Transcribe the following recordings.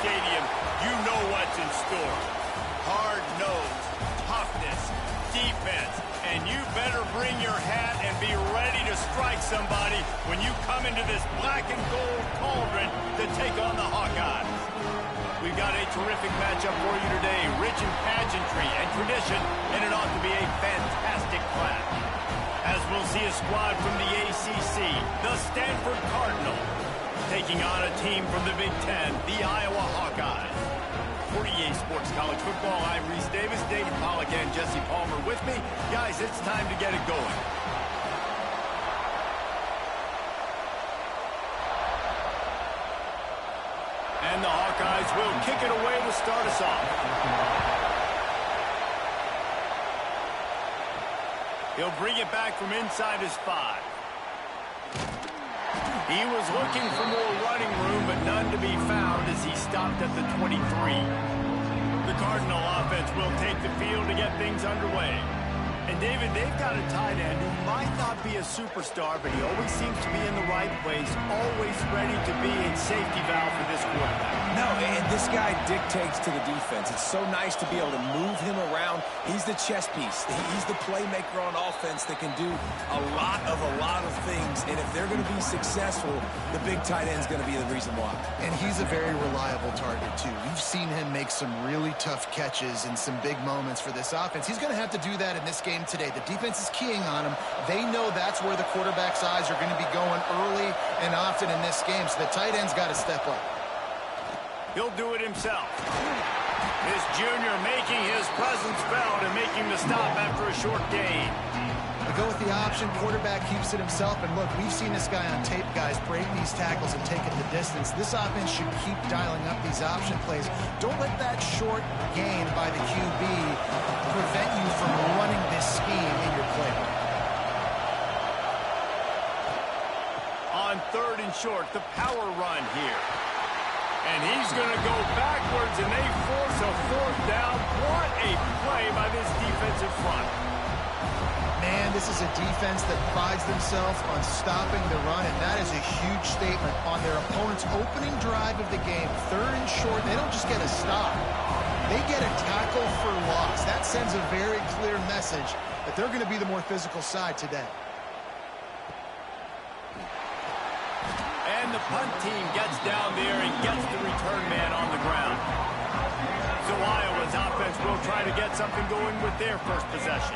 stadium, you know what's in store. Hard nose, toughness, defense, and you better bring your hat and be ready to strike somebody when you come into this black and gold cauldron to take on the Hawkeyes. We've got a terrific matchup for you today, rich in pageantry and tradition, and it ought to be a fantastic clash. As we'll see a squad from the ACC, the Stanford Cardinals, taking on a team from the Big Ten, the Iowa Hawkeyes. For EA Sports College Football, I'm Reese Davis, David Pollack, and Jesse Palmer with me. Guys, it's time to get it going. And the Hawkeyes will kick it away to start us off. He'll bring it back from inside his 5. He was looking for more running room, but none to be found as he stopped at the 23. The Cardinal offense will take the field to get things underway. And David, they've got a tight end who might not be a superstar, but he always seems to be in the right place, always ready to be a safety valve for this quarterback. No, and this guy dictates to the defense. It's so nice to be able to move him around. He's the chess piece. He's the playmaker on offense that can do a lot of things. And if they're going to be successful, the big tight end's going to be the reason why. And he's a very reliable target, too. We've seen him make some really tough catches in some big moments for this offense. He's going to have to do that in this game today. The defense is keying on him. They know that's where the quarterback's eyes are going to be going early and often in this game, so the tight end's got to step up. He'll do it himself. This junior making his presence felt and making the stop after a short gain. They go with the option. Quarterback keeps it himself. And look, we've seen this guy on tape, guys, break these tackles and take it the distance. This offense should keep dialing up these option plays. Don't let that short gain by the QB prevent you from running this scheme in your playbook. On 3rd and short, the power run here. And he's going to go backwards, and they force a 4th down. What a play by this defensive front. Man, this is a defense that prides themselves on stopping the run, and that is a huge statement on their opponent's opening drive of the game. 3rd and short, they don't just get a stop. They get a tackle for loss. That sends a very clear message that they're going to be the more physical side today. And the punt team gets down there and gets the return man on the ground. So Iowa's offense will try to get something going with their first possession.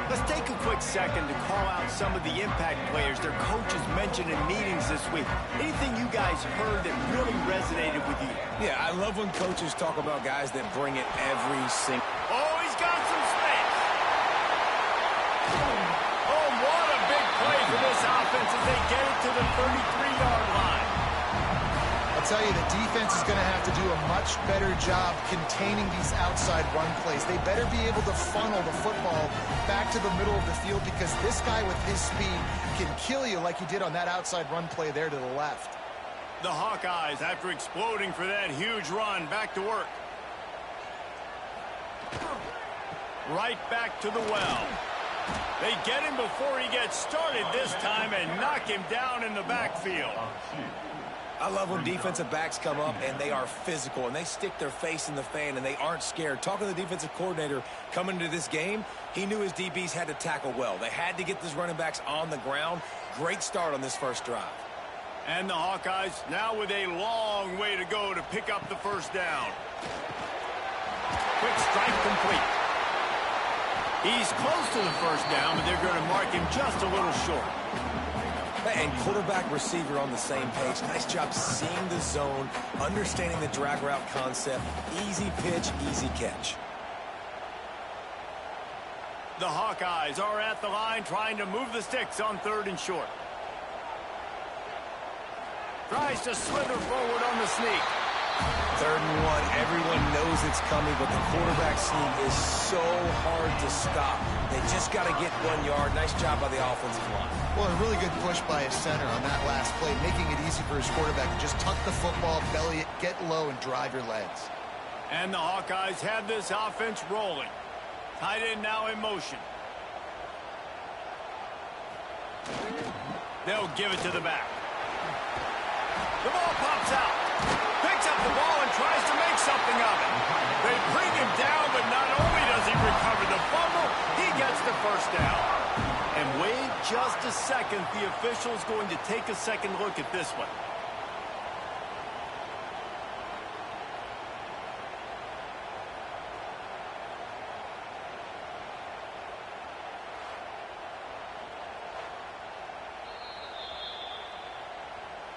Let's take a quick second to call out some of the impact players their coaches mentioned in meetings this week. Anything you guys heard that really resonated with you? Yeah, I love when coaches talk about guys that bring it every single... Oh, he's got some space. Oh, what a big play for this offense as they get it to the 33-yard line. I'll tell you, the defense is going to have to do a much better job containing these outside run plays. They better be able to funnel the football back to the middle of the field because this guy with his speed can kill you like he did on that outside run play there to the left. The Hawkeyes, after exploding for that huge run, back to work. Right back to the well. They get him before he gets started this time and knock him down in the backfield. I love when defensive backs come up and they are physical and they stick their face in the fan and they aren't scared. Talking to the defensive coordinator coming into this game, he knew his DBs had to tackle well. They had to get these running backs on the ground. Great start on this first drive. And the Hawkeyes now with a long way to go to pick up the first down. Quick strike complete. He's close to the first down, but they're going to mark him just a little short. And quarterback receiver on the same page. Nice job seeing the zone, understanding the drag route concept. Easy pitch, easy catch. The Hawkeyes are at the line trying to move the sticks on 3rd and short. Tries to slither forward on the sneak. 3rd and 1. Everyone knows it's coming, but the quarterback sneak is so hard to stop. They just got to get 1 yard. Nice job by the offensive line. Well, a really good push by his center on that last play, making it easy for his quarterback to just tuck the football, belly it, get low, and drive your legs. And the Hawkeyes have this offense rolling. Tight end now in motion. They'll give it to the back. The ball pops out. Picks up the ball and tries to nothing of it. They bring him down, but not only does he recover the fumble, he gets the first down. And wait just a second. The official's going to take a second look at this one.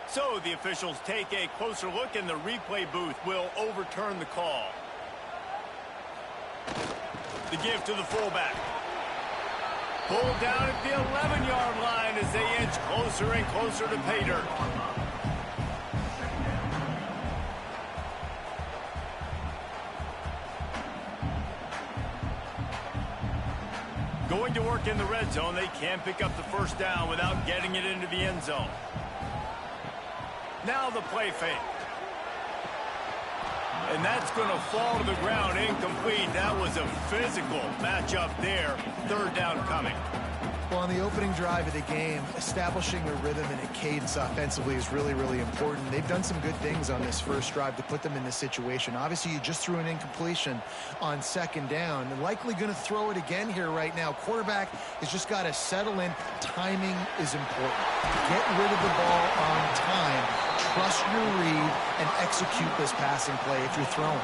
So the officials take a closer look, and the replay booth will overturn the call. The give to the fullback. Pulled down at the 11-yard line as they inch closer and closer to pay dirt. Going to work in the red zone, they can't pick up the first down without getting it into the end zone. Now the play fake. And that's going to fall to the ground incomplete. That was a physical matchup there. Third down coming. Well, on the opening drive of the game, establishing a rhythm and a cadence offensively is really, really important. They've done some good things on this first drive to put them in this situation. Obviously, you just threw an incompletion on second down. They're likely going to throw it again here right now. Quarterback has just got to settle in. Timing is important. Get rid of the ball on time. Trust your read and execute this passing play if you're throwing.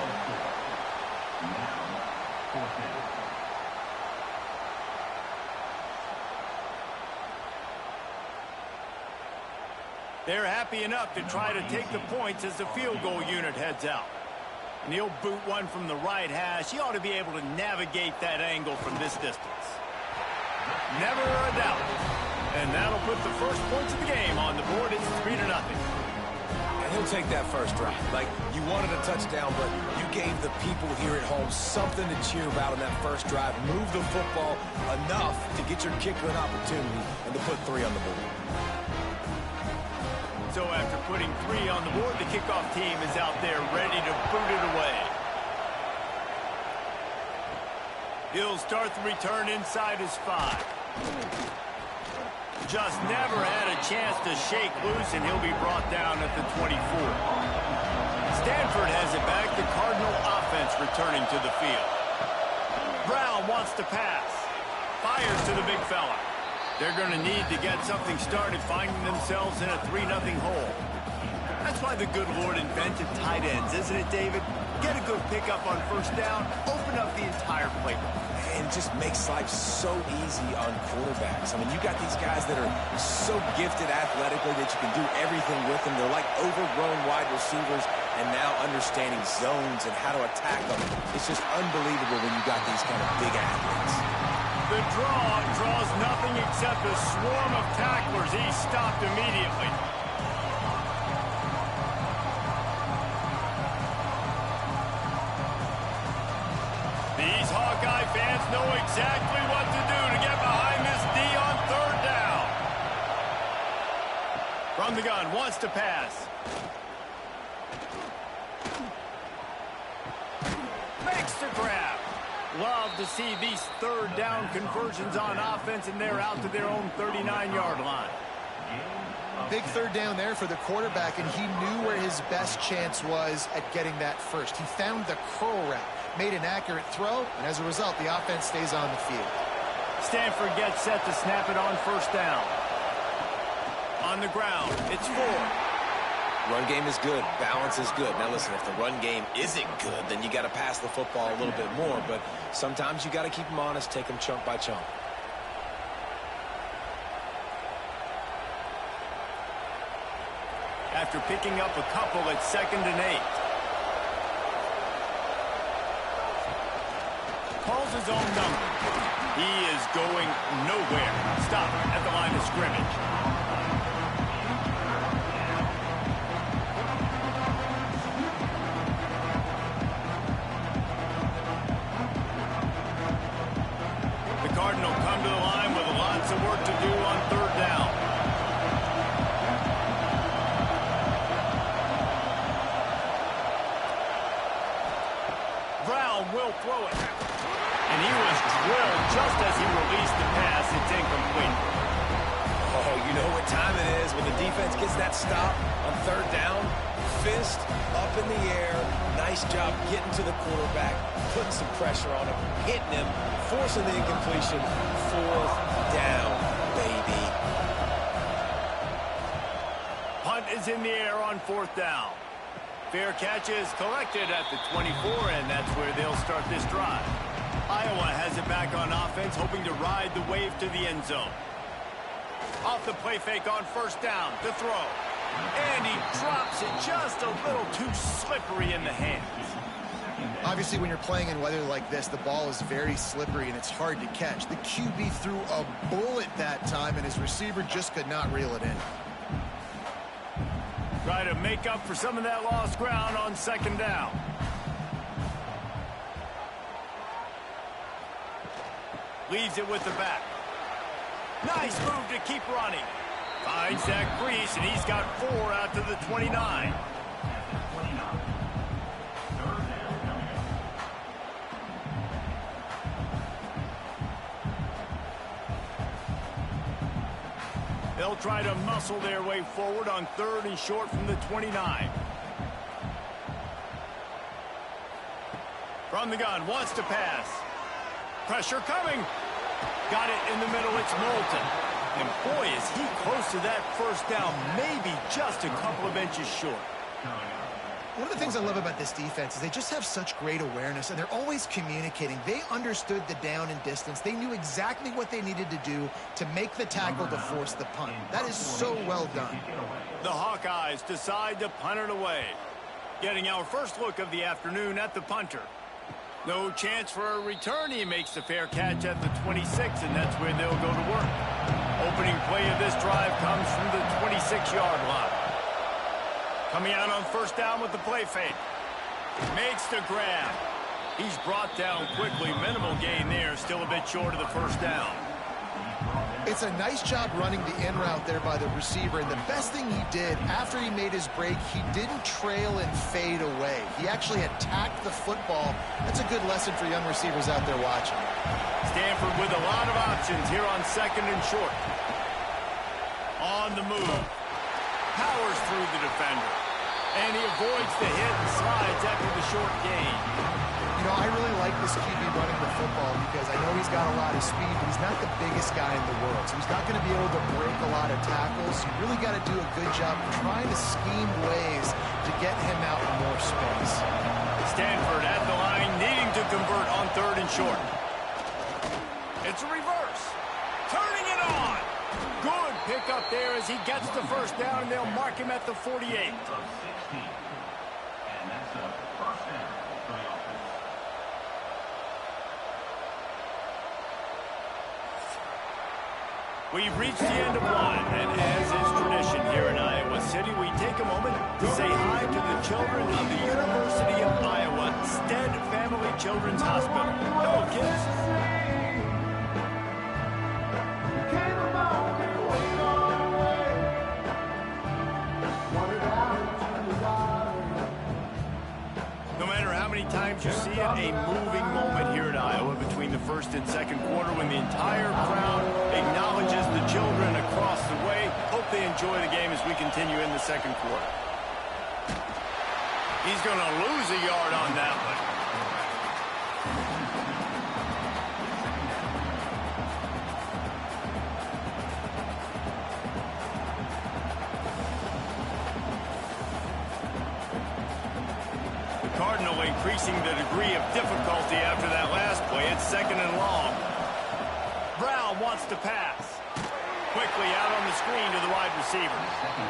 They're happy enough to try to take the points as the field goal unit heads out. And he'll boot one from the right hash. He ought to be able to navigate that angle from this distance. Never a doubt. And that'll put the first points of the game on the board. It's 3-0. And he'll take that first drive. Like, you wanted a touchdown, but you gave the people here at home something to cheer about in that first drive. Move the football enough to get your kicker an opportunity and to put 3 on the board. So after putting 3 on the board, the kickoff team is out there ready to boot it away. He'll start the return inside his 5. Just never had a chance to shake loose, and he'll be brought down at the 24. Stanford has it back. The Cardinal offense returning to the field. Brown wants to pass. Fires to the big fella. They're going to need to get something started, finding themselves in a 3-0 hole. That's why the good Lord invented tight ends, isn't it, David? Get a good pickup on first down, open up the entire playbook. And it just makes life so easy on quarterbacks. I mean, you got these guys that are so gifted athletically that you can do everything with them. They're like overgrown wide receivers, and now understanding zones and how to attack them. It's just unbelievable when you got these kind of big athletes. The draw draws nothing except a swarm of tacklers. He's stopped immediately. These Hawkeye fans know exactly what to do to get behind this D on third down. From the gun, wants to pass. Makes the grab. Love to see these third down conversions on offense, and they're out to their own 39-yard line. Big third down there for the quarterback, and he knew where his best chance was at getting that first. He found the curl route, made an accurate throw, and as a result, the offense stays on the field. Stanford gets set to snap it on first down. On the ground, it's 4. Run game is good. Balance is good. Now, listen, if the run game isn't good, then you got to pass the football a little bit more. But sometimes you got to keep them honest, take them chunk by chunk. After picking up a couple at 2nd and 8. Calls his own number. He is going nowhere. Stop at the line of scrimmage. Cardinal come to the line with lots of work to do on third down. Brown will throw it. And he was drilled just as he released the pass. It's incomplete. Oh, you know what time it is when the defense gets that stop on third down? Fist up in the air. Nice job getting to the quarterback, putting some pressure on him, hitting him, forcing the incompletion. 4th down, baby. Punt is in the air on 4th down. Fair catch is collected at the 24, and that's where they'll start this drive. Iowa has it back on offense, hoping to ride the wave to the end zone. Off the play fake on 1st down, the throw. And he drops it just a little too slippery in the hands. Obviously, when you're playing in weather like this, the ball is very slippery and it's hard to catch. The QB threw a bullet that time, and his receiver just could not reel it in. Try to make up for some of that lost ground on 2nd down. Leaves it with the back. Nice move to keep running. Finds that crease, and he's got 4 out to the 29. They'll try to muscle their way forward on 3rd and short from the 29. From the gun, wants to pass. Pressure coming. Got it in the middle, it's Moulton. And boy, is he close to that 1st down, maybe just a couple of inches short. One of the things I love about this defense is they just have such great awareness, and they're always communicating. They understood the down and distance. They knew exactly what they needed to do to make the tackle to force the punt. That is so well done. The Hawkeyes decide to punt it away. Getting our first look of the afternoon at the punter. No chance for a return. He makes the fair catch at the 26, and that's where they'll go to work. Opening play of this drive comes from the 26-yard line. Coming out on 1st down with the play fake. Makes the grab. He's brought down quickly. Minimal gain there. Still a bit short of the 1st down. It's a nice job running the in route there by the receiver, and the best thing he did after he made his break, he didn't trail and fade away. He actually attacked the football. That's a good lesson for young receivers out there watching. Stanford with a lot of options here on 2nd and short. On the move. Powers through the defender. And he avoids the hit and slides after the short gain. You know, I really like this QB running the football because I know he's got a lot of speed, but he's not the biggest guy in the world. So he's not going to be able to break a lot of tackles. You really got to do a good job trying to scheme ways to get him out in more space. Stanford at the line, needing to convert on 3rd and short. It's a reverse. Turning it on. Good pickup there as he gets the 1st down, and they'll mark him at the 48. We've reached the end of one, and as is tradition here in Iowa City, we take a moment to say hi to the children of the University of Iowa Stead Family Children's Hospital. Hello, kids. No matter how many times you see it, a moving moment here at Iowa between the 1st and 2nd quarter when the entire crowd acknowledges the children across the way. Hope they enjoy the game as we continue in the 2nd quarter. He's going to lose a yard on that one. Cardinal increasing the degree of difficulty after that last play. It's 2nd and long. Brown wants to pass. Quickly out on the screen to the wide receiver.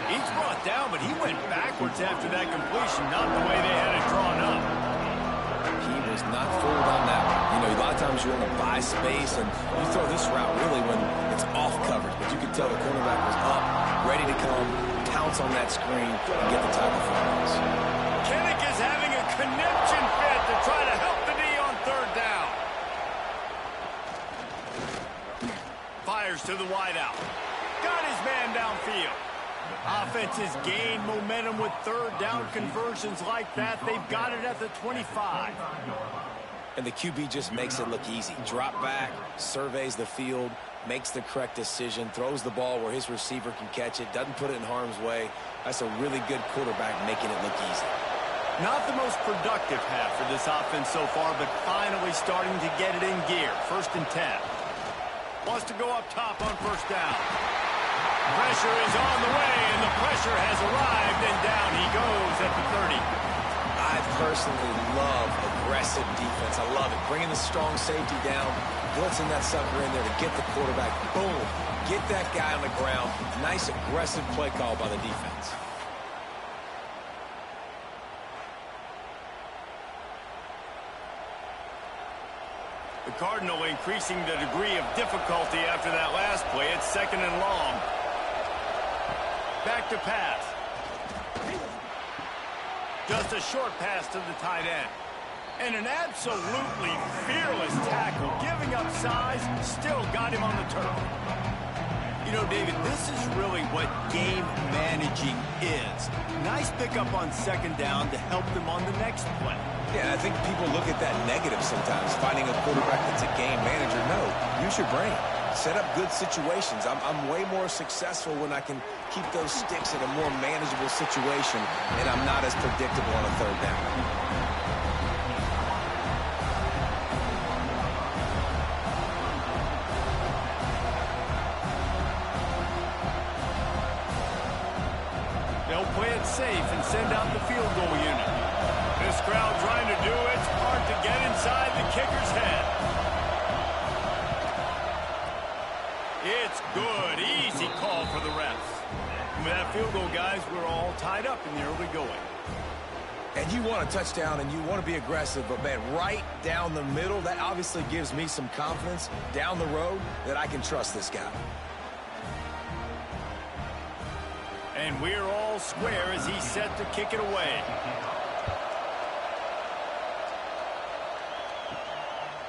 He's brought down, but he went backwards after that completion, not the way they had it drawn up. He was not fooled on that one. You know, a lot of times you're in a buy space, and you throw this route really when it's off coverage. But you could tell the cornerback was up, ready to come, pounce on that screen, and get the tackle for us. Kinnick is having a conniption fit to try to help the D on 3rd down. Fires to the wideout. Got his man downfield. Offenses gain momentum with 3rd down conversions like that. They've got it at the 25. And the QB just makes it look easy. Drop back, surveys the field, makes the correct decision, throws the ball where his receiver can catch it, doesn't put it in harm's way. That's a really good quarterback making it look easy. Not the most productive half for this offense so far, but finally starting to get it in gear. 1st and 10. Wants to go up top on 1st down. Pressure is on the way, and the pressure has arrived, and down he goes at the 30. I personally love aggressive defense. I love it. Bringing the strong safety down, blitzing that sucker in there to get the quarterback. Boom. Get that guy on the ground. Nice aggressive play call by the defense. The Cardinal increasing the degree of difficulty after that last play. It's 2nd and long. Back to pass. Just a short pass to the tight end. And an absolutely fearless tackle. Giving up size, still got him on the turf. You know, David, this is really what game managing is. Nice pickup on 2nd down to help them on the next play. Yeah, I think people look at that negative sometimes, finding a quarterback that's a game manager. No, use your brain. Set up good situations. I'm way more successful when I can keep those sticks in a more manageable situation, and I'm not as predictable on a 3rd down. They'll play it safe and send out the field goal unit. This crowd trying to do its part to get inside the kicker's head. It's good. Easy call for the refs. With that field goal, guys, we're all tied up in the early going. And you want a touchdown and you want to be aggressive, but, man, right down the middle, that obviously gives me some confidence down the road that I can trust this guy. And we're all square as he's set to kick it away.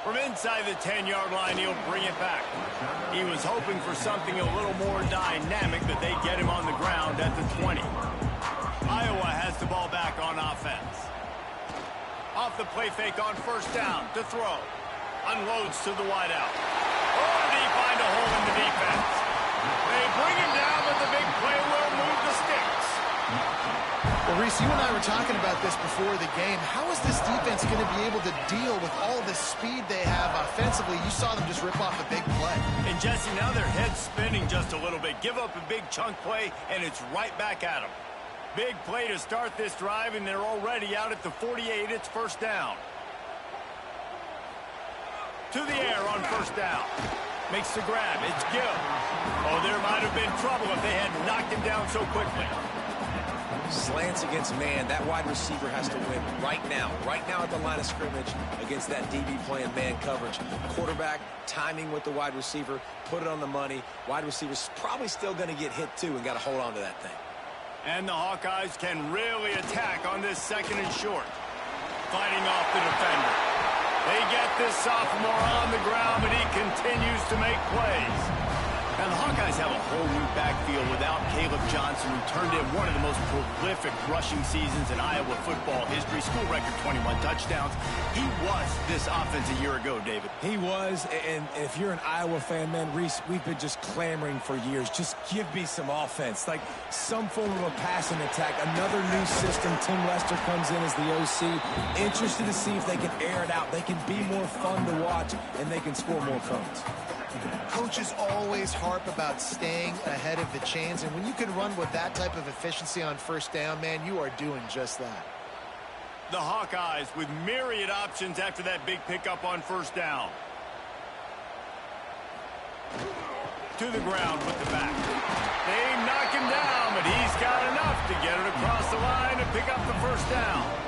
From inside the 10-yard line, he'll bring it back. He was hoping for something a little more dynamic, but they get him on the ground at the 20. Iowa has the ball back on offense. Off the play fake on 1st down to throw. Unloads to the wideout. Oh, did he find a hole in the defense? They bring him down, but the big play will move the sticks. Well, Reese, you and I were talking about this before the game. How is this defense going to be able to deal with all the speed they have offensively? You saw them just rip off a big play. And, Jesse, now their head's spinning just a little bit. Give up a big chunk play, and it's right back at them. Big play to start this drive, and they're already out at the 48. It's 1st down. To the air on 1st down. Makes the grab. It's Gill. Oh, there might have been trouble if they had knocked him down so quickly. Slants against man. That wide receiver has to win right now at the line of scrimmage against that DB playing man coverage. Quarterback, timing with the wide receiver, put it on the money. Wide receiver's probably still going to get hit too and got to hold on to that thing. And the Hawkeyes can really attack on this 2nd and short. Fighting off the defender. They get this sophomore on the ground, but he continues to make plays. Now, the Hawkeyes have a whole new backfield without Caleb Johnson, who turned in one of the most prolific rushing seasons in Iowa football history. School record 21 touchdowns. He was this offense a year ago, David. He was, and if you're an Iowa fan, man, Reese, we've been just clamoring for years. Just give me some offense, like some form of a passing attack. Another new system. Tim Lester comes in as the OC. Interested to see if they can air it out. They can be more fun to watch, and they can score more points. Coaches always harp about staying ahead of the chains, and when you can run with that type of efficiency on 1st down, man, you are doing just that. The Hawkeyes with myriad options after that big pickup on 1st down. To the ground with the back. They knock him down, but he's got enough to get it across the line and pick up the 1st down.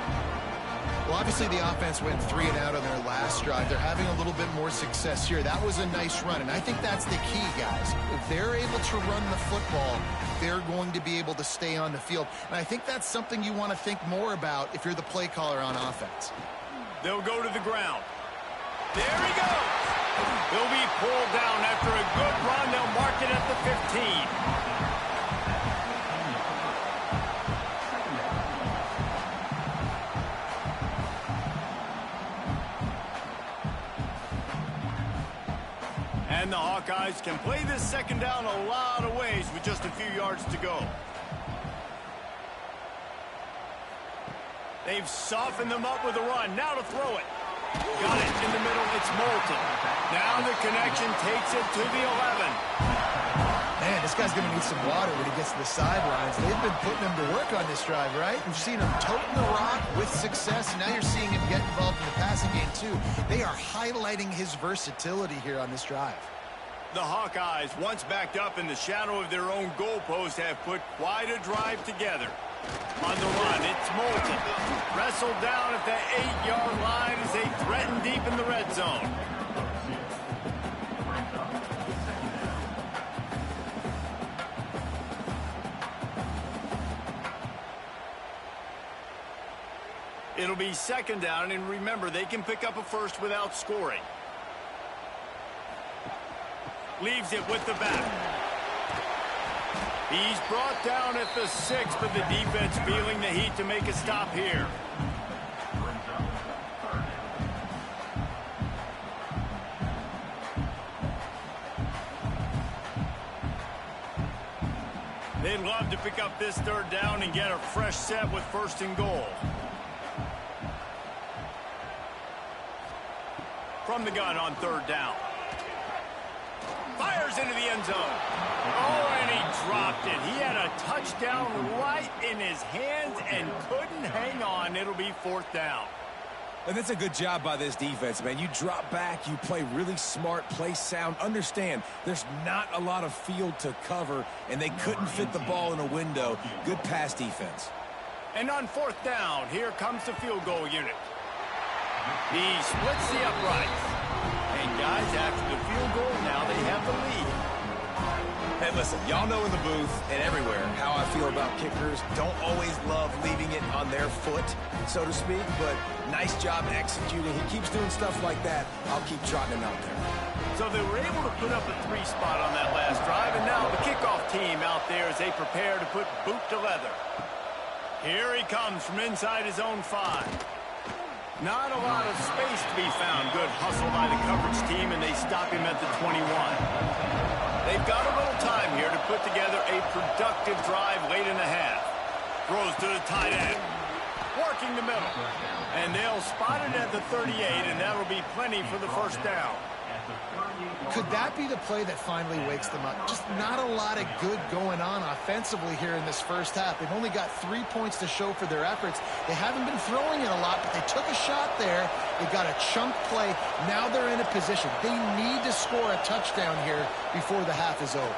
Well, obviously the offense went 3 and out on their last drive. They're having a little bit more success here. That was a nice run, and I think that's the key, guys. If they're able to run the football, they're going to be able to stay on the field. And I think that's something you want to think more about if you're the play caller on offense. They'll go to the ground. There he goes. He'll be pulled down after a good run. They'll mark it at the 15. And And the Hawkeyes can play this second down a lot of ways with just a few yards to go. They've softened them up with a run. Now to throw it. Got it in the middle. It's Moulton. Now the connection takes it to the 11. Man, this guy's going to need some water when he gets to the sidelines. They've been putting him to work on this drive, right? We've seen him toting the rock with success, and now you're seeing him get involved in the passing game, too. They are highlighting his versatility here on this drive. The Hawkeyes, once backed up in the shadow of their own goalpost, have put quite a drive together. On the run, it's Moulton. Wrestled down at the 8-yard line as they threaten deep in the red zone. It'll be second down, and remember, they can pick up a first without scoring. Leaves it with the back. He's brought down at the 6, but the defense feeling the heat to make a stop here. They'd love to pick up this third down and get a fresh set with first and goal. From the gun on third down. Fires into the end zone. Oh, and he dropped it. He had a touchdown right in his hands and couldn't hang on. It'll be fourth down. And that's a good job by this defense, man. You drop back, you play really smart, play sound. Understand, there's not a lot of field to cover, and they couldn't fit the ball in a window. Good pass defense. And on fourth down, here comes the field goal unit. He splits the uprights. And guys, after the field goal, now they have the lead. Hey, listen, y'all know in the booth and everywhere how I feel about kickers. Don't always love leaving it on their foot, so to speak, but nice job executing. He keeps doing stuff like that. I'll keep trotting him out there. So they were able to put up a 3 spot on that last drive, and now the kickoff team out there as they prepare to put boot to leather. Here he comes from inside his own 5. Not a lot of space to be found. Good hustle by the coverage team, and they stop him at the 21. They've got a little time here to put together a productive drive late in the half. Throws to the tight end. Working the middle. And they'll spot it at the 38, and that'll be plenty for the first down. Could that be the play that finally wakes them up? Just not a lot of good going on offensively here in this first half. They've only got 3 points to show for their efforts. They haven't been throwing it a lot, but they took a shot there. They got a chunk play. Now they're in a position. They need to score a touchdown here before the half is over.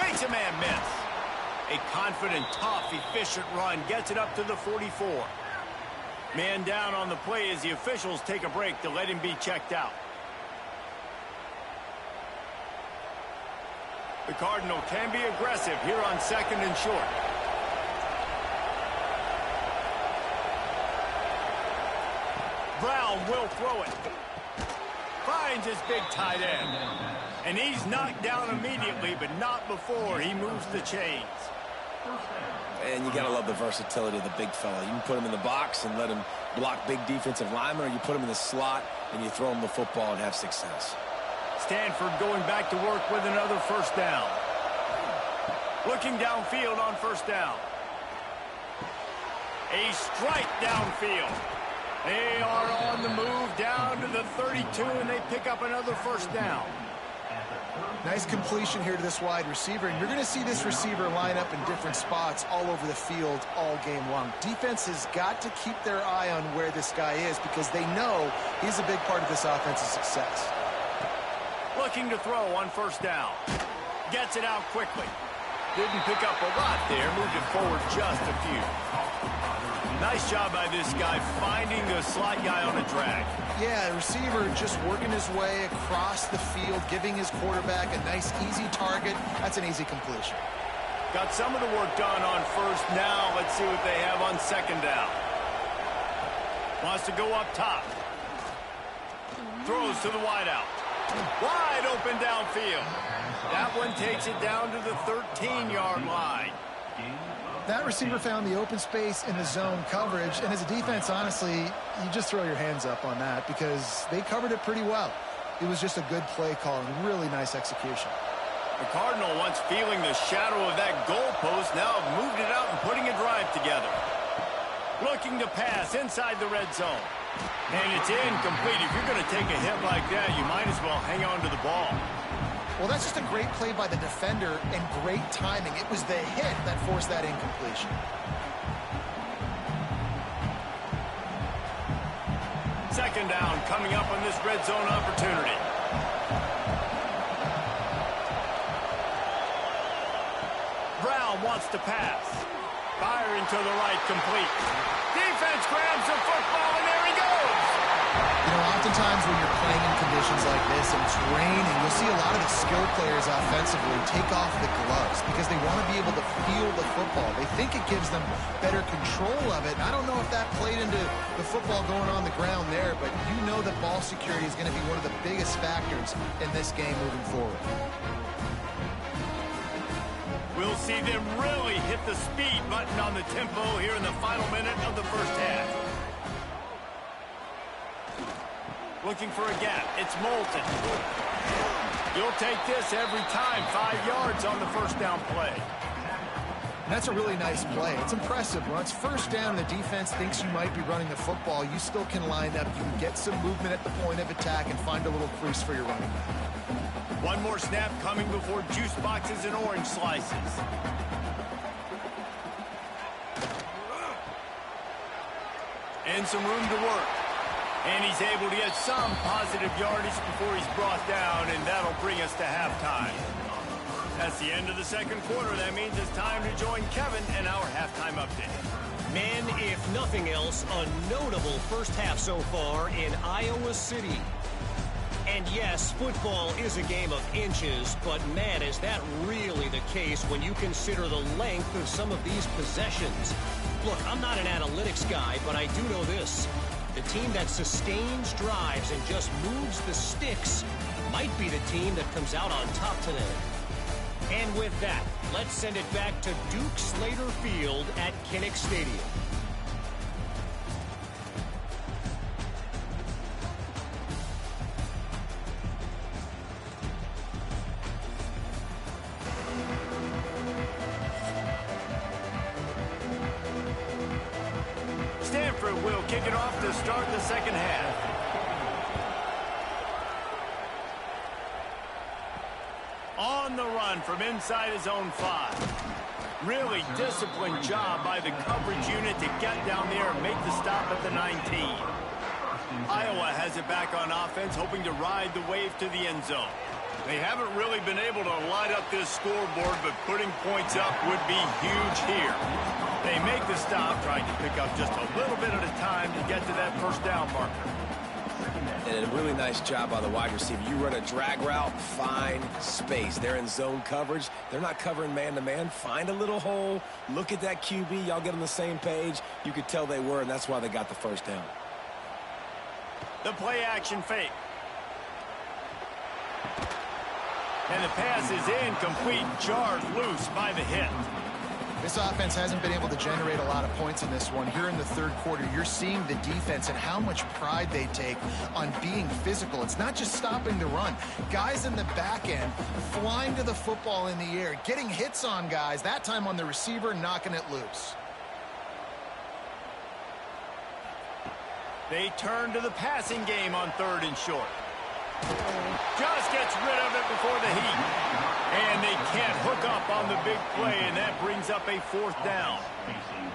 Makes a man miss. A confident, tough, efficient run gets it up to the 44. Man down on the play as the officials take a break to let him be checked out. The Cardinal can be aggressive here on second and short. Brown will throw it. Finds his big tight end. And he's knocked down immediately, but not before he moves the chains. And you got to love the versatility of the big fella. You can put him in the box and let him block big defensive linemen, or you put him in the slot and you throw him the football and have success. Stanford going back to work with another first down. Looking downfield on first down. A strike downfield. They are on the move down to the 32, and they pick up another first down. Nice completion here to this wide receiver, and you're going to see this receiver line up in different spots all over the field all game long. Defense has got to keep their eye on where this guy is because they know he's a big part of this offense's success. Looking to throw on first down. Gets it out quickly. Didn't pick up a lot there. Moved it forward just a few. Nice job by this guy finding the slot guy on a drag. Yeah, the receiver just working his way across the field, giving his quarterback a nice, easy target. That's an easy completion. Got some of the work done on first. Now let's see what they have on second down. Wants to go up top. Throws to the wideout. Wide open downfield. That one takes it down to the 13-yard line. That receiver found the open space in the zone coverage, and as a defense, honestly, you just throw your hands up on that because they covered it pretty well. It was just a good play call and really nice execution. The Cardinal, once feeling the shadow of that goalpost, now have moved it out and putting a drive together. Looking to pass inside the red zone. And it's incomplete. If you're going to take a hit like that, you might as well hang on to the ball. Well, that's just a great play by the defender and great timing. It was the hit that forced that incompletion. Second down coming up on this red zone opportunity. Brown wants to pass. Firing to the right, complete. Defense grabs the football, and there he goes. You know, oftentimes when you're playing in conditions like this and it's raining, you'll see a lot of the skill players offensively take off the gloves because they want to be able to feel the football. They think it gives them better control of it. I don't know if that played into the football going on the ground there, but you know that ball security is going to be one of the biggest factors in this game moving forward. We'll see them really hit the speed button on the tempo here in the final minute of the first half. Looking for a gap. It's Moulton. You'll take this every time. 5 yards on the first down play. That's a really nice play. It's impressive. When it's first down, the defense thinks you might be running the football. You still can line up. You can get some movement at the point of attack and find a little crease for your running back. One more snap coming before juice boxes and orange slices. And some room to work. And he's able to get some positive yardage before he's brought down, and that'll bring us to halftime. That's the end of the second quarter. That means it's time to join Kevin and our halftime update. Men, if nothing else, a notable first half so far in Iowa City. And yes, football is a game of inches, but man, is that really the case when you consider the length of some of these possessions. Look, I'm not an analytics guy, but I do know this. The team that sustains drives and just moves the sticks might be the team that comes out on top today. And with that, let's send it back to Duke Slater Field at Kinnick Stadium. Stanford will kick it off to start the second half. On the run from inside his own 5. Really disciplined job by the coverage unit to get down there and make the stop at the 19. Iowa has it back on offense, hoping to ride the wave to the end zone. They haven't really been able to light up this scoreboard, but putting points up would be huge here. They make the stop, trying to pick up just a little bit at a time to get to that first down marker. And a really nice job by the wide receiver. You run a drag route, find space. They're in zone coverage. They're not covering man-to-man. Find a little hole. Look at that QB. Y'all get on the same page. You could tell they were, and that's why they got the first down. The play-action fake. And the pass is incomplete, jarred loose by the hit. This offense hasn't been able to generate a lot of points in this one. Here in the third quarter, you're seeing the defense and how much pride they take on being physical. It's not just stopping the run. Guys in the back end flying to the football in the air, getting hits on guys, that time on the receiver, knocking it loose. They turn to the passing game on 3rd and short. Just gets rid of it before the heat. And they can't hook up on the big play, and that brings up a 4th down.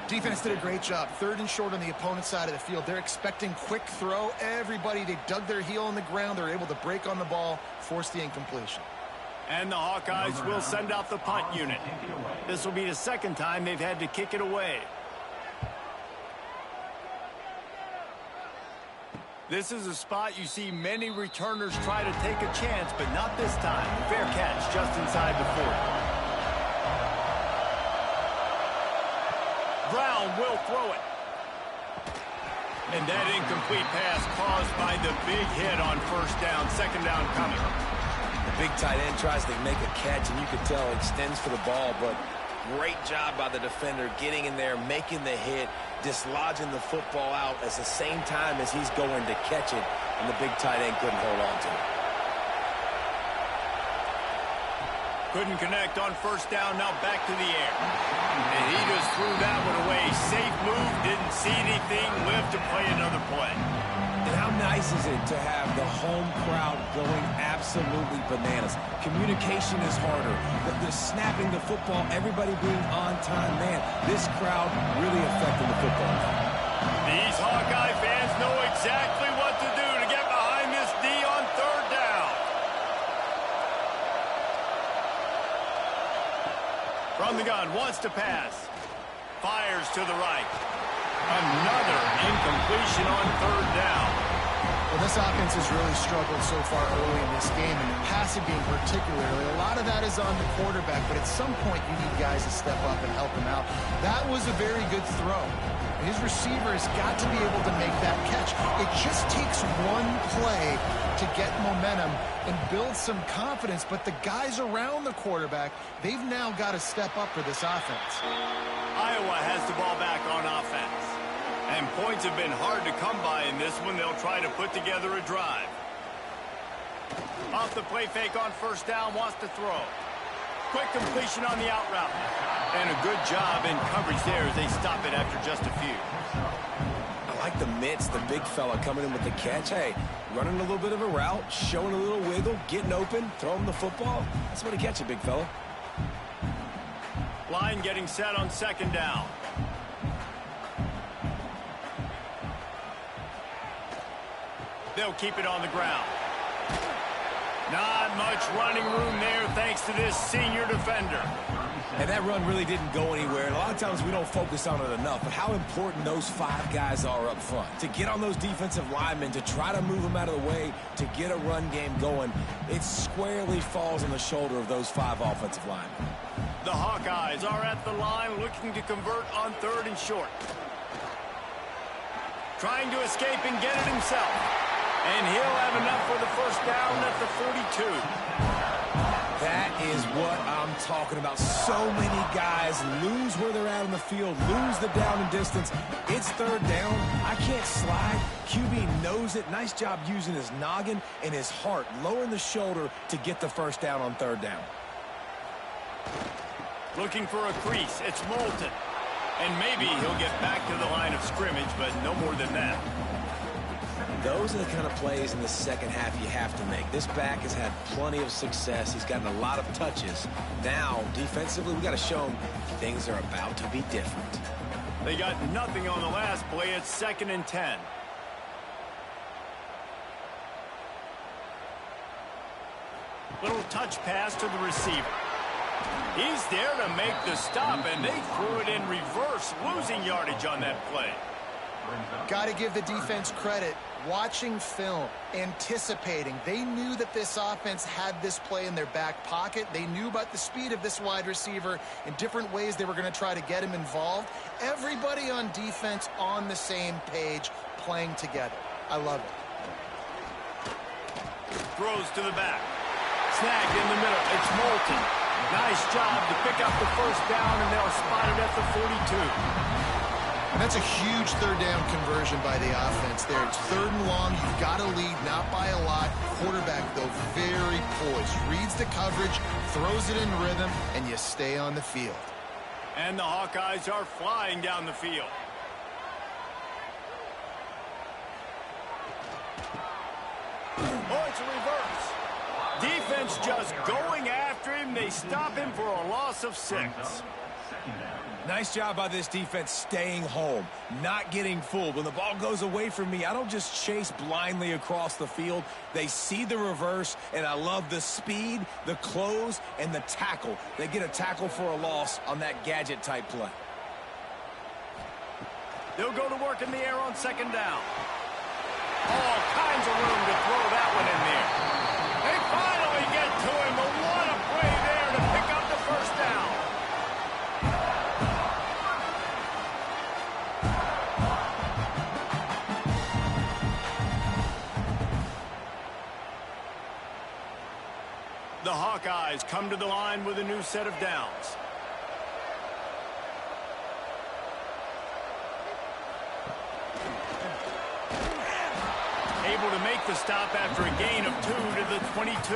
Defense did a great job. 3rd and short on the opponent's side of the field. They're expecting quick throw. Everybody, they dug their heel on the ground. They're able to break on the ball, force the incompletion. And the Hawkeyes will send out the punt unit. This will be the second time they've had to kick it away. This is a spot you see many returners try to take a chance, but not this time. Fair catch just inside the 40. Brown will throw it. And that incomplete pass caused by the big hit on first down. Second down coming. The big tight end tries to make a catch, and you could tell extends for the ball, but great job by the defender getting in there, making the hit, dislodging the football out at the same time as he's going to catch it, and the big tight end couldn't hold on to it. Couldn't connect on first down, now back to the air. And he just threw that one away. Safe move, didn't see anything, lived to play another play. And how nice is it to have the home crowd going absolutely bananas? Communication is harder. The snapping the football, everybody being on time. Man, this crowd really affecting the football. These Hawkeye fans know exactly what to do to get behind this D on third down. From the gun, wants to pass. Fires to the right. Another incompletion on third down. Well, this offense has really struggled so far early in this game, and passing game particularly. A lot of that is on the quarterback, but at some point you need guys to step up and help him out. That was a very good throw. His receiver has got to be able to make that catch. It just takes one play to get momentum and build some confidence, but the guys around the quarterback, they've now got to step up for this offense. Iowa has the ball back on offense. And points have been hard to come by in this one. They'll try to put together a drive. Off the play fake on first down, wants to throw. Quick completion on the out route. And a good job in coverage there as they stop it after just a few. I like the mitts, the big fella coming in with the catch. Hey, running a little bit of a route, showing a little wiggle, getting open, throwing the football. That's what to catch it, big fella. Line getting set on second down. They'll keep it on the ground. Not much running room there thanks to this senior defender. And that run really didn't go anywhere. And a lot of times we don't focus on it enough, but how important those five guys are up front. To get on those defensive linemen, to try to move them out of the way, to get a run game going, it squarely falls on the shoulder of those five offensive linemen. The Hawkeyes are at the line looking to convert on third and short. Trying to escape and get it himself. And he'll have enough for the first down at the 42. That is what I'm talking about. So many guys lose where they're at on the field, lose the down and distance. It's third down. I can't slide. QB knows it. Nice job using his noggin and his heart, lowering the shoulder to get the first down on third down. Looking for a crease. It's Moulton. And maybe he'll get back to the line of scrimmage, but no more than that. Those are the kind of plays in the second half you have to make. This back has had plenty of success. He's gotten a lot of touches. Now, defensively, we got to show him things are about to be different. They got nothing on the last play. It's 2nd and 10. Little touch pass to the receiver. He's there to make the stop, and they threw it in reverse, losing yardage on that play. Got to give the defense credit. Watching film, anticipating. They knew that this offense had this play in their back pocket. They knew about the speed of this wide receiver in different ways they were going to try to get him involved. Everybody on defense on the same page, playing together. I love it. Throws to the back. Snagged in the middle. It's Moulton. Nice job to pick up the first down, and they'll spot it at the 42. And that's a huge third down conversion by the offense there. It's 3rd and long. You've got to lead, not by a lot. Quarterback, though, very poised. Reads the coverage, throws it in rhythm, and you stay on the field. And the Hawkeyes are flying down the field. Oh, it's a reverse. Defense just going after him. They stop him for a loss of 6. Nice job by this defense staying home, not getting fooled. When the ball goes away from me, I don't just chase blindly across the field. They see the reverse, and I love the speed, the close, and the tackle. They get a tackle for a loss on that gadget-type play. They'll go to work in the air on 2nd down. All kinds of room to throw that one in there. They finally get to him, but what a play there to pick up the first down. The Hawkeyes come to the line with a new set of downs. Able to make the stop after a gain of 2 to the 22.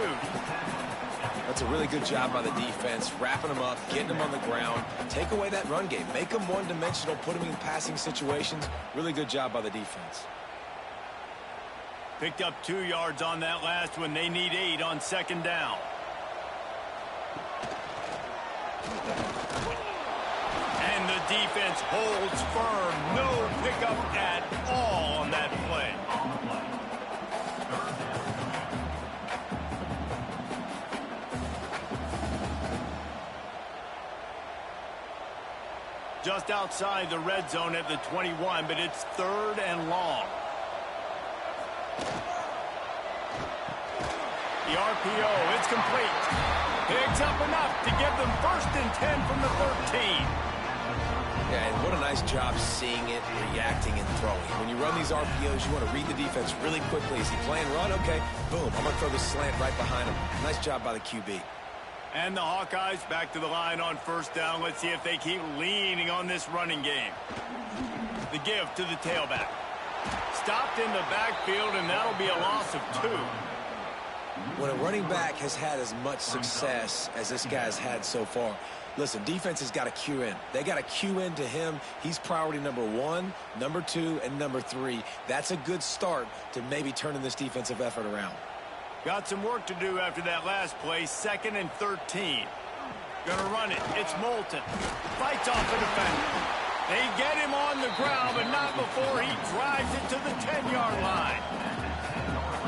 That's a really good job by the defense, wrapping them up, getting them on the ground. Take away that run game. Make them one-dimensional, put them in passing situations. Really good job by the defense. Picked up 2 yards on that last one. They need 8 on second down. And the defense holds firm. No pickup at all on that play. Just outside the red zone at the 21, but it's 3rd and long. The RPO, it's complete. Picks up enough to give them 1st and 10 from the 13. Yeah, and what a nice job seeing it, reacting, and throwing. When you run these RPOs, you want to read the defense really quickly. Is he playing run? Okay, boom. I'm going to throw this slant right behind him. Nice job by the QB. And the Hawkeyes back to the line on 1st down. Let's see if they keep leaning on this running game. The give to the tailback. Stopped in the backfield, and that'll be a loss of 2. When a running back has had as much success as this guy's had so far, listen, defense has got to cue in. They got to cue in to him. He's priority number 1, number 2, and number 3. That's a good start to maybe turning this defensive effort around. Got some work to do after that last play. 2nd and 13. Gonna run it. It's Moulton. Fights off the defender. They get him on the ground, but not before he drives it to the 10-yard line.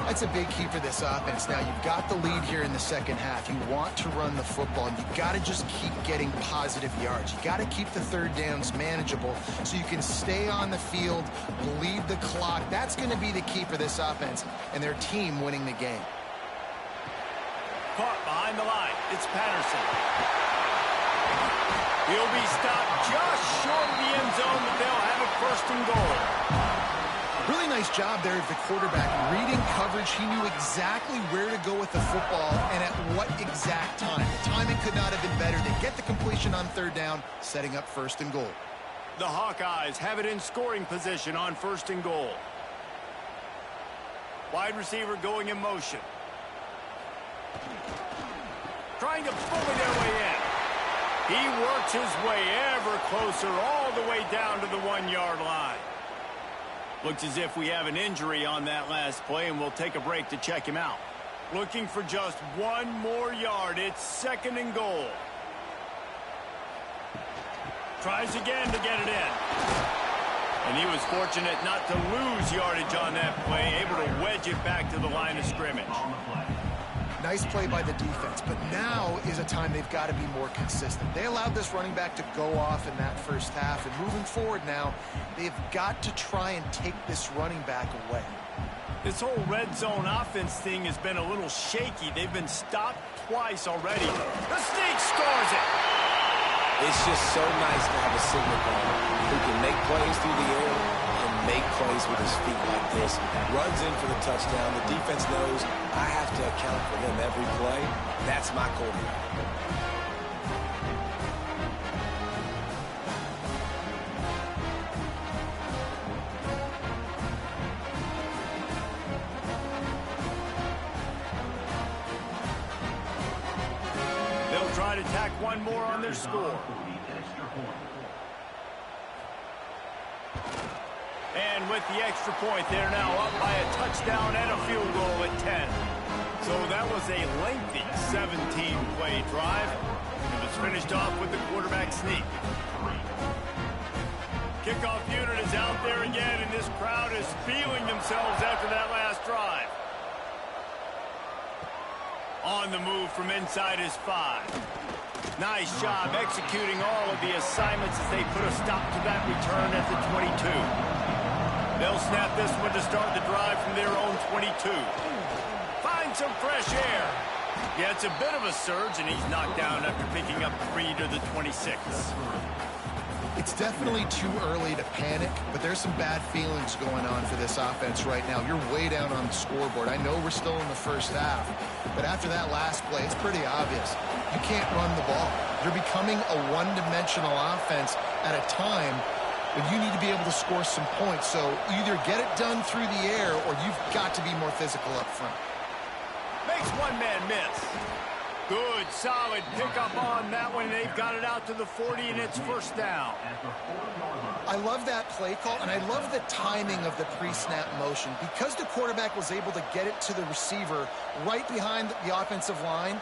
That's a big key for this offense. Now, you've got the lead here in the second half. You want to run the football, and you've got to just keep getting positive yards. You got to keep the 3rd downs manageable so you can stay on the field, bleed the clock. That's going to be the key for this offense and their team winning the game. Caught behind the line. It's Patterson. He'll be stopped just short of the end zone, but they'll have it 1st and goal. Really nice job there of the quarterback. Reading coverage, he knew exactly where to go with the football and at what exact time. The timing could not have been better. They get the completion on 3rd down, setting up 1st and goal. The Hawkeyes have it in scoring position on 1st and goal. Wide receiver going in motion. Trying to bully their way in. He works his way ever closer all the way down to the 1-yard line. Looks as if we have an injury on that last play, and we'll take a break to check him out. Looking for just 1 more yard. It's 2nd and goal. Tries again to get it in. And he was fortunate not to lose yardage on that play, able to wedge it back to the line of scrimmage. Nice play by the defense, but now is a time they've got to be more consistent. They allowed this running back to go off in that 1st half, and moving forward now, they've got to try and take this running back away. This whole red zone offense thing has been a little shaky. They've been stopped twice already. The sneak scores it. It's just so nice to have a signal caller who can make plays through the air and make plays with his feet like this. Runs in for the touchdown. The defense knows I have to account for him every play. That's my quarterback. They'll try to tack 1 more on their score. And with the extra point, they're now up by a touchdown and a field goal at 10. So that was a lengthy 17-play drive. It was finished off with the quarterback sneak. Kickoff unit is out there again, and this crowd is feeling themselves after that last drive. On the move from inside his 5. Nice job executing all of the assignments as they put a stop to that return at the 22. They'll snap this one to start the drive from their own 22. Find some fresh air. Yeah, it's a bit of a surge, and he's knocked down after picking up 3 to the 26. It's definitely too early to panic, but there's some bad feelings going on for this offense right now. You're way down on the scoreboard. I know we're still in the 1st half, but after that last play, it's pretty obvious. You can't run the ball. You're becoming a one-dimensional offense at a time when you need to be able to score some points. So either get it done through the air or you've got to be more physical up front. Makes one man miss. Good, solid pickup on that one. They've got it out to the 40, and it's first down. I love that play call, and I love the timing of the pre-snap motion. Because the quarterback was able to get it to the receiver right behind the offensive line,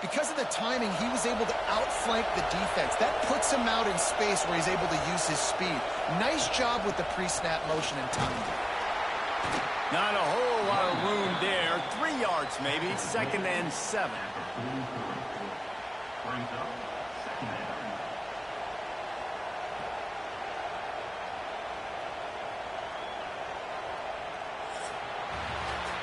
because of the timing, he was able to outflank the defense. That puts him out in space where he's able to use his speed. Nice job with the pre-snap motion and timing. Not a whole lot of room there. 3 yards maybe. 2nd and 7.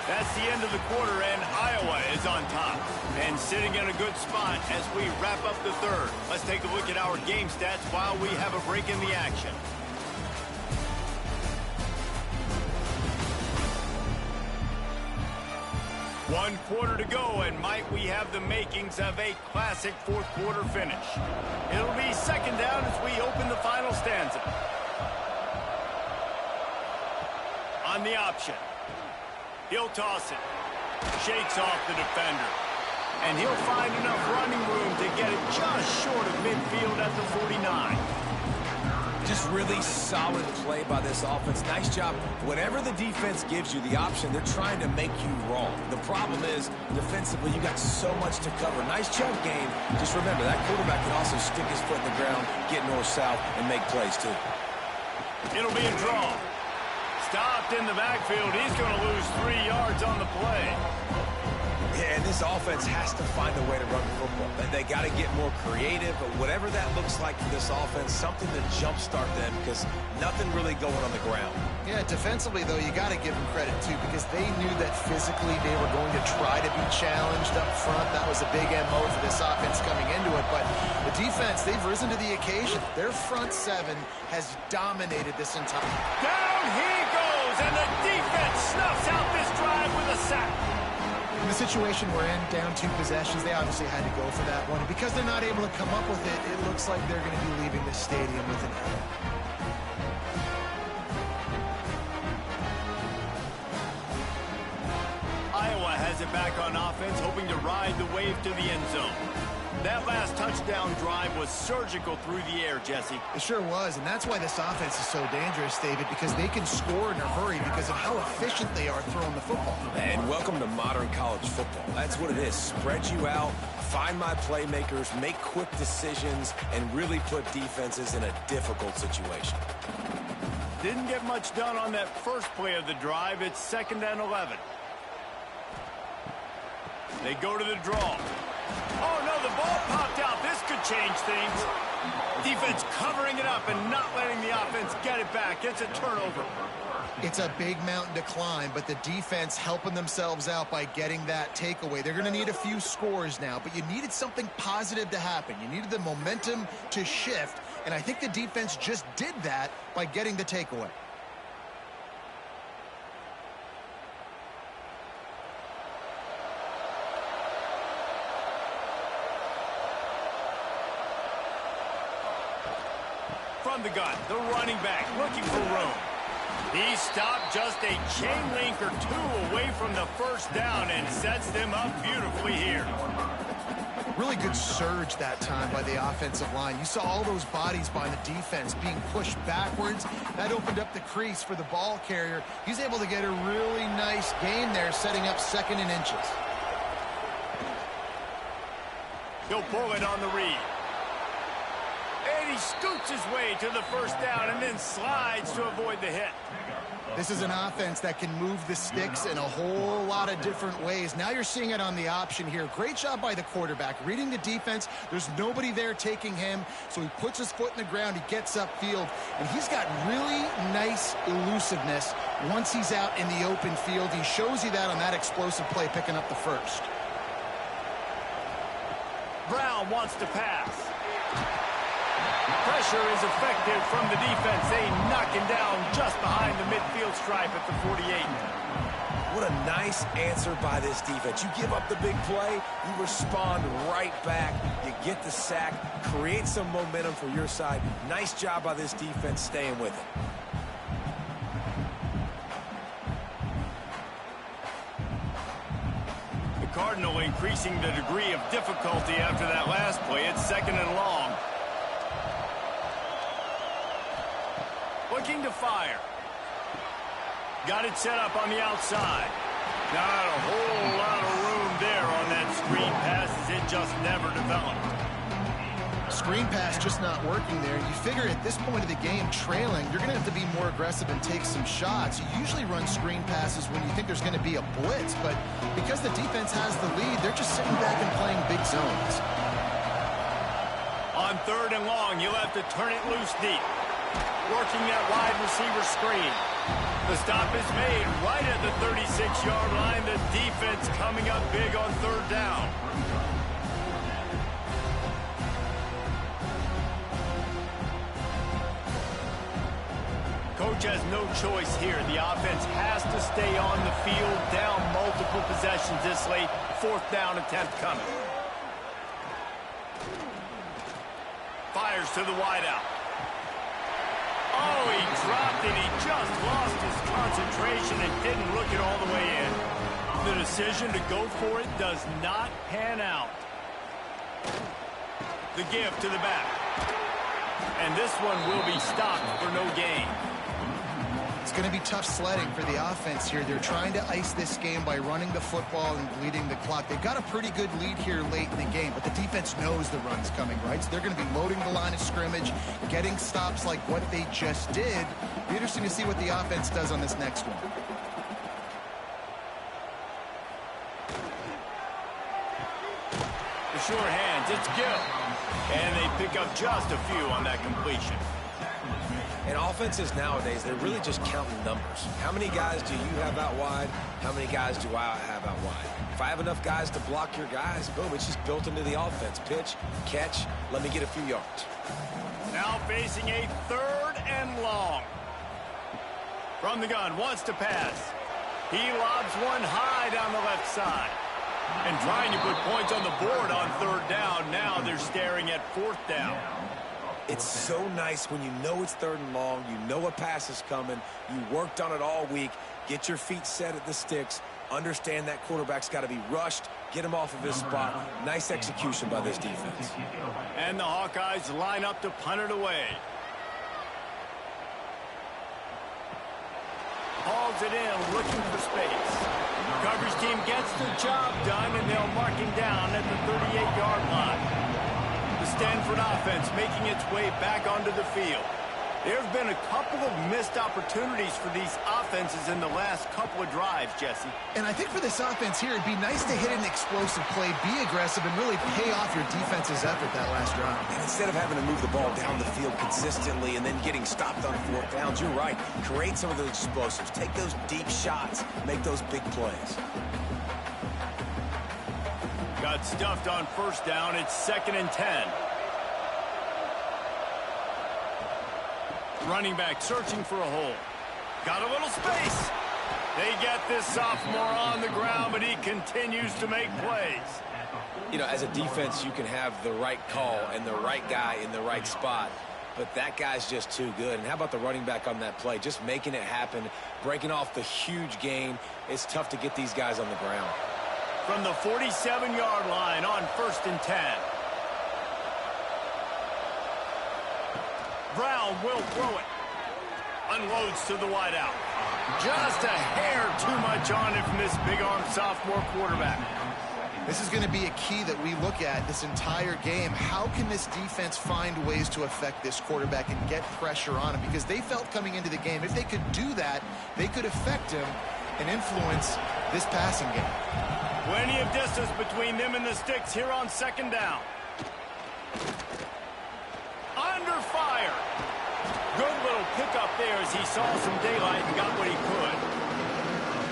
That's the end of the quarter, and Iowa is on top. And sitting in a good spot as we wrap up the third. Let's take a look at our game stats while we have a break in the action. One quarter to go, and might we have the makings of a classic fourth quarter finish. It'll be 2nd down as we open the final stanza. On the option. He'll toss it. Shakes off the defender. And he'll find enough running room to get it just short of midfield at the 49. Just really solid play by this offense. Nice job. Whatever the defense gives you the option, they're trying to make you wrong. The problem is, defensively, you got so much to cover. Nice chunk gain. Just remember, that quarterback can also stick his foot in the ground, get north-south, and make plays, too. It'll be a draw. Stopped in the backfield. He's going to lose 3 yards on the play. Yeah, and this offense has to find a way to run the football. They got to get more creative, but whatever that looks like for this offense, something to jumpstart them because nothing really going on the ground. Yeah, defensively, though, you got to give them credit, too, because they knew that physically they were going to try to be challenged up front. That was a big MO for this offense coming into it, but the defense, they've risen to the occasion. Their front seven has dominated this entire... Down he goes, and the defense snuffs out this drive with a sack. In the situation we're in, down 2 possessions, they obviously had to go for that one. And because they're not able to come up with it, it looks like they're going to be leaving the stadium with an L. Iowa has it back on offense, hoping to ride the wave to the end zone. That last touchdown drive was surgical through the air, Jesse. It sure was, and that's why this offense is so dangerous, David, because they can score in a hurry because of how efficient they are throwing the football. And welcome to modern college football. That's what it is. Spread you out, find my playmakers, make quick decisions, and really put defenses in a difficult situation. Didn't get much done on that first play of the drive. It's 2nd and 11. They go to the draw. Oh, no, the ball popped out. This could change things. Defense covering it up and not letting the offense get it back. It's a turnover. It's a big mountain to climb, but the defense helping themselves out by getting that takeaway. They're going to need a few scores now, but you needed something positive to happen. You needed the momentum to shift, and I think the defense just did that by getting the takeaway. From the gun, the running back looking for room. He stopped just a chain link or 2 away from the first down and sets them up beautifully here. Really good surge that time by the offensive line. You saw all those bodies by the defense being pushed backwards. That opened up the crease for the ball carrier. He's able to get a really nice gain there, setting up 2nd and inches. He'll pull it on the read. And he scoots his way to the first down and then slides to avoid the hit. This is an offense that can move the sticks in a whole lot of different ways. Now you're seeing it on the option here. Great job by the quarterback. Reading the defense, there's nobody there taking him, so he puts his foot in the ground, he gets upfield, and he's got really nice elusiveness once he's out in the open field. He shows you that on that explosive play, picking up the first. Brown wants to pass. Pressure is effective from the defense. They knock him down just behind the midfield stripe at the 48. What a nice answer by this defense. You give up the big play, you respond right back, you get the sack, create some momentum for your side. Nice job by this defense staying with it. The Cardinal increasing the degree of difficulty after that last play. It's 2nd and long. Looking to fire. Got it set up on the outside. Not a whole lot of room there on that screen pass as it just never developed. Screen pass just not working there. You figure at this point of the game, trailing, you're going to have to be more aggressive and take some shots. You usually run screen passes when you think there's going to be a blitz, but because the defense has the lead, they're just sitting back and playing big zones. On 3rd and long, you'll have to turn it loose deep. Working that wide receiver screen. The stop is made right at the 36-yard line. The defense coming up big on 3rd down. Coach has no choice here. The offense has to stay on the field, down multiple possessions this late. 4th down attempt coming. Fires to the wideout. Oh, he dropped it. He just lost his concentration and didn't look it all the way in. The decision to go for it does not pan out. The give to the back. And this one will be stopped for no gain. It's going to be tough sledding for the offense here. They're trying to ice this game by running the football and bleeding the clock. They've got a pretty good lead here late in the game, but the defense knows the run's coming, right? So they're going to be loading the line of scrimmage, getting stops like what they just did. Be interesting to see what the offense does on this next one. The sure hands, it's Gill. And they pick up just a few on that completion. And offenses nowadays, they're really just counting numbers. How many guys do you have out wide? How many guys do I have out wide? If I have enough guys to block your guys, boom, it's just built into the offense. Pitch, catch, let me get a few yards. Now facing a 3rd and long. From the gun, wants to pass. He lobs one high down the left side. And trying to put points on the board on 3rd down. Now they're staring at 4th down. It's so nice when you know it's 3rd and long, you know a pass is coming, you worked on it all week, get your feet set at the sticks, understand that quarterback's got to be rushed, get him off of his spot. Nice execution by this defense. And the Hawkeyes line up to punt it away. Hauls it in, looking for space. Coverage team gets the job done, and they'll mark him down at the 38-yard line. The Stanford offense making its way back onto the field. There have been a couple of missed opportunities for these offenses in the last couple of drives, Jesse. And I think for this offense here, it'd be nice to hit an explosive play, be aggressive, and really pay off your defense's effort that last drive. And instead of having to move the ball down the field consistently and then getting stopped on 4th downs, you're right. Create some of those explosives. Take those deep shots. Make those big plays. Got stuffed on 1st down. It's 2nd and 10. Running back searching for a hole. Got a little space. They get this sophomore on the ground, but he continues to make plays. You know, as a defense, you can have the right call and the right guy in the right spot, but that guy's just too good. And how about the running back on that play? Just making it happen, breaking off the huge gain. It's tough to get these guys on the ground. From the 47-yard line on 1st and 10. Brown will throw it. Unloads to the wideout. Just a hair too much on it from this big-arm sophomore quarterback. This is going to be a key that we look at this entire game. How can this defense find ways to affect this quarterback and get pressure on him? Because they felt coming into the game, if they could do that, they could affect him and influence this passing game. Plenty of distance between them and the sticks here on 2nd down. Under fire. Good little pickup there as he saw some daylight and got what he could.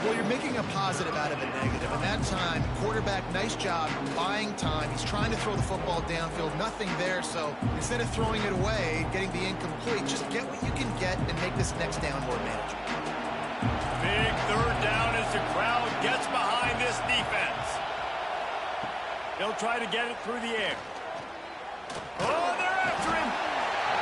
Well, you're making a positive out of a negative. And that time, quarterback, nice job buying time. He's trying to throw the football downfield. Nothing there. So instead of throwing it away, getting the incomplete, just get what you can get and make this next down more manageable. Big 3rd down as the crowd gets behind this defense. They'll try to get it through the air. Oh, they're after him.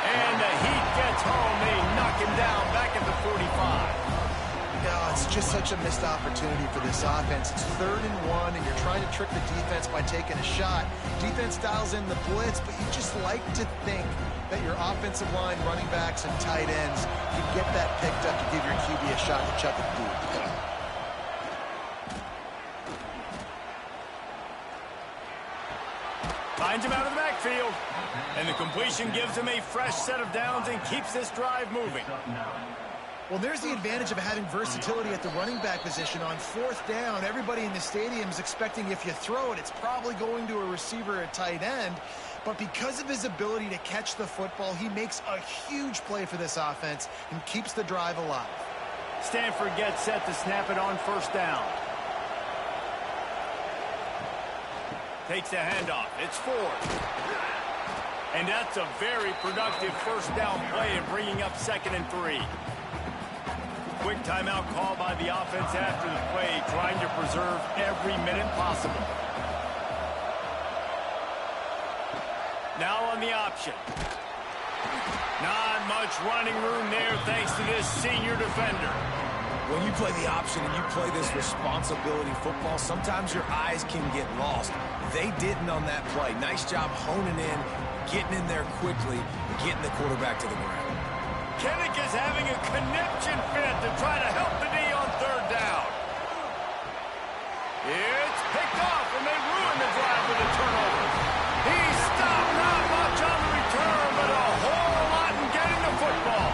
And the heat gets home. They knock him down back at the 45. Oh, it's just such a missed opportunity for this offense. It's 3rd and 1, and you're trying to trick the defense by taking a shot. Defense dials in the blitz, but you just like to think that your offensive line, running backs, and tight ends can get that picked up to give your QB a shot to chuck it deep. Finds him out of the backfield. And the completion gives him a fresh set of downs and keeps this drive moving. Well, there's the advantage of having versatility at the running back position. On 4th down, everybody in the stadium is expecting if you throw it, it's probably going to a receiver or a tight end. But because of his ability to catch the football, he makes a huge play for this offense and keeps the drive alive. Stanford gets set to snap it on 1st down. Takes the handoff. It's 4th. And that's a very productive 1st down play and bringing up 2nd and 3. Quick timeout call by the offense after the play, trying to preserve every minute possible. Now on the option. Not much running room there thanks to this senior defender. When you play the option and you play this responsibility football, sometimes your eyes can get lost. They didn't on that play. Nice job honing in, getting in there quickly, getting the quarterback to the ground. Kinnick is having a conniption fit to try to help the D on 3rd down. It's picked off, and they ruin the drive with a turnover. He stopped not much on the return, but a whole lot in getting the football.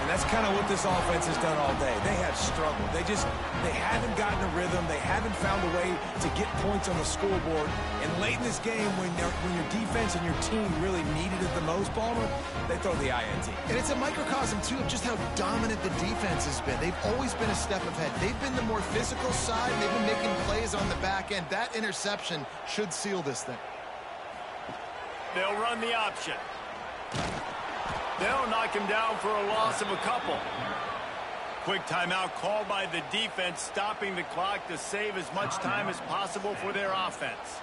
And that's kind of what this offense has done all day. They have struggled. They haven't gotten a rhythm. They haven't found a way to get points on the scoreboard. And late in this game, when your defense and your team really needed it the most, Palmer, they throw the INT. And it's a microcosm, too, of just how dominant the defense has been. They've always been a step ahead. They've been the more physical side, and they've been making plays on the back end. That interception should seal this thing. They'll run the option. They'll knock him down for a loss of a couple. Quick timeout called by the defense, stopping the clock to save as much time as possible for their offense.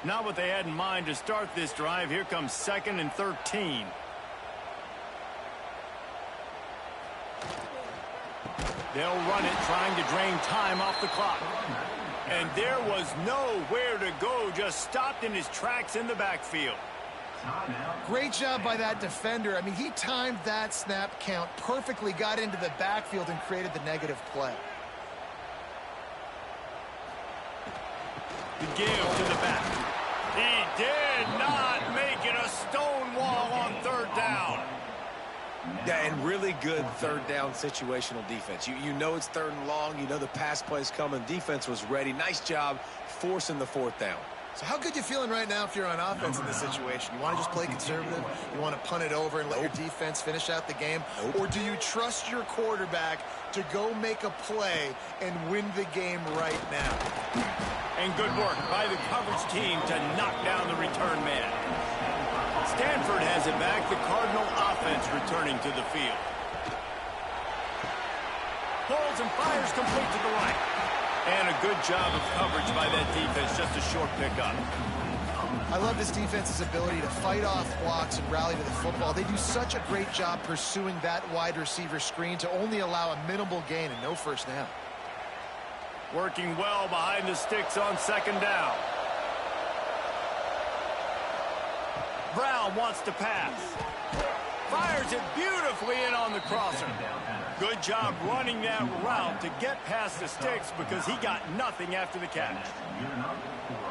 Not what they had in mind to start this drive. Here comes 2nd and 13. They'll run it, trying to drain time off the clock. And there was nowhere to go, just stopped in his tracks in the backfield. Great job by that defender. I mean, he timed that snap count perfectly, got into the backfield, and created the negative play. The give to the back. He did not make it a stone wall on 3rd down. Yeah, and really good 3rd down situational defense. You know it's 3rd and long. You know the pass play's coming. Defense was ready. Nice job forcing the 4th down. So how good you feeling right now if you're on offense in this situation? You want to just play conservative? You want to punt it over and let your defense finish out the game? Or do you trust your quarterback to go make a play and win the game right now? And good work by the coverage team to knock down the return man. Stanford has it back. The Cardinal offense returning to the field. Pulls and fires complete to the right. And a good job of coverage by that defense, just a short pickup. I love this defense's ability to fight off blocks and rally to the football. They do such a great job pursuing that wide receiver screen to only allow a minimal gain and no 1st down. Working well behind the sticks on 2nd down. Brown wants to pass. Fires it beautifully in on the crosser. Good job running that route to get past the sticks because he got nothing after the catch.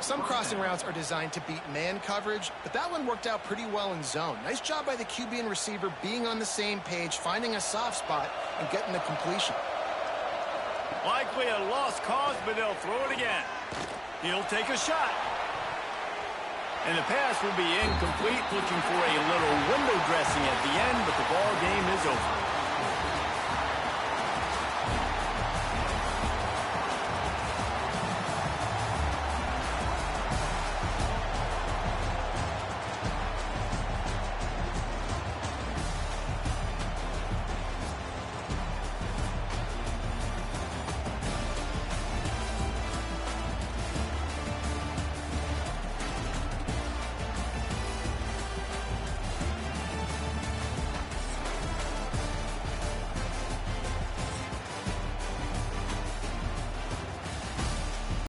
Some crossing routes are designed to beat man coverage, but that one worked out pretty well in zone. Nice job by the QB and receiver being on the same page, finding a soft spot, and getting the completion. Likely a lost cause, but they'll throw it again. He'll take a shot. And the pass will be incomplete, looking for a little window dressing at the end, but the ball game is over.